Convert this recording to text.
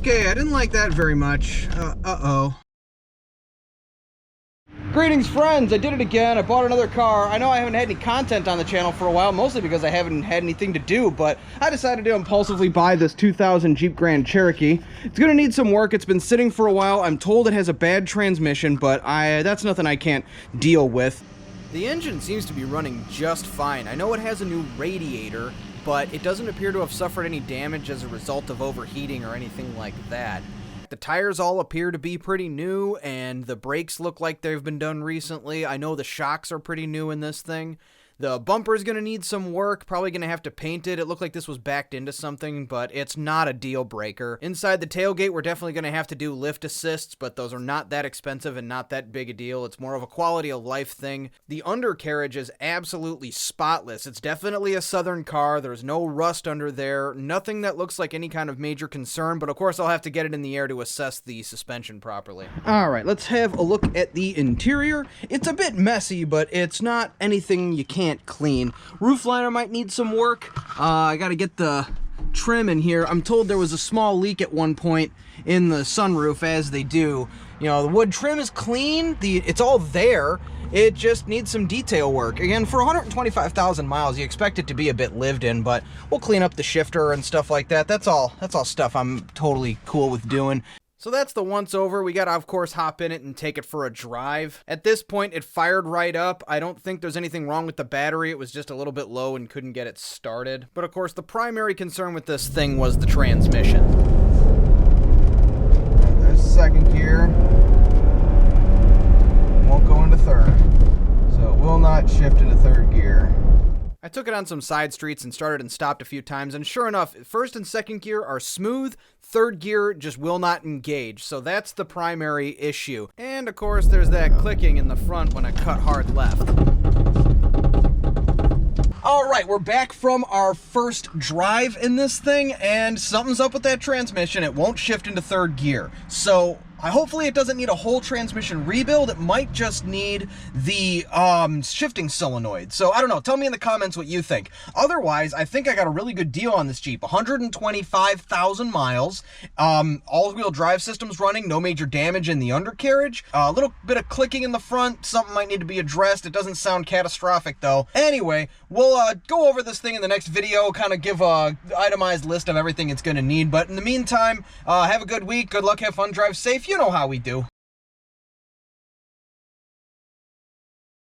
Okay, I didn't like that very much. Uh-oh. Greetings, friends. I did it again. I bought another car. I know I haven't had any content on the channel for a while, mostly because I haven't had anything to do, but I decided to impulsively buy this 2000 Jeep Grand Cherokee. It's gonna need some work. It's been sitting for a while. I'm told it has a bad transmission, but that's nothing I can't deal with. The engine seems to be running just fine. I know it has a new radiator, but it doesn't appear to have suffered any damage as a result of overheating or anything like that. The tires all appear to be pretty new, and the brakes look like they've been done recently. I know the shocks are pretty new in this thing. The bumper's going to need some work, probably going to have to paint it. It looked like this was backed into something, but it's not a deal breaker. Inside the tailgate, we're definitely going to have to do lift assists, but those are not that expensive and not that big a deal. It's more of a quality of life thing. The undercarriage is absolutely spotless. It's definitely a Southern car. There's no rust under there. Nothing that looks like any kind of major concern, but of course I'll have to get it in the air to assess the suspension properly. All right, let's have a look at the interior. It's a bit messy, but it's not anything you can't clean. Roof liner might need some work. I gotta get the trim in here. I'm told there was a small leak at one point in the sunroof, as they do. You know, the wood trim is clean. It's all there. It just needs some detail work. Again, for 125,000 miles, you expect it to be a bit lived in, but we'll clean up the shifter and stuff like that. That's all stuff I'm totally cool with doing. So that's the once over. We gotta, of course, hop in it and take it for a drive. At this point, it fired right up. I don't think there's anything wrong with the battery. It was just a little bit low and couldn't get it started. But of course, the primary concern with this thing was the transmission. There's second gear. Won't go into third. So it will not shift into third gear. I took it on some side streets and started and stopped a few times, and sure enough, first and second gear are smooth, third gear just will not engage, so that's the primary issue. And of course, there's that clicking in the front when I cut hard left. All right, we're back from our first drive in this thing, and something's up with that transmission. It won't shift into third gear. So hopefully it doesn't need a whole transmission rebuild. It might just need the shifting solenoid. So I don't know. Tell me in the comments what you think. Otherwise, I think I got a really good deal on this Jeep. 125,000 miles. All-wheel drive system's running. No major damage in the undercarriage. A little bit of clicking in the front. Something might need to be addressed. It doesn't sound catastrophic, though. Anyway, we'll go over this thing in the next video. Kind of give a itemized list of everything it's going to need. But in the meantime, have a good week. Good luck. Have fun. Drive safe. You know how we do.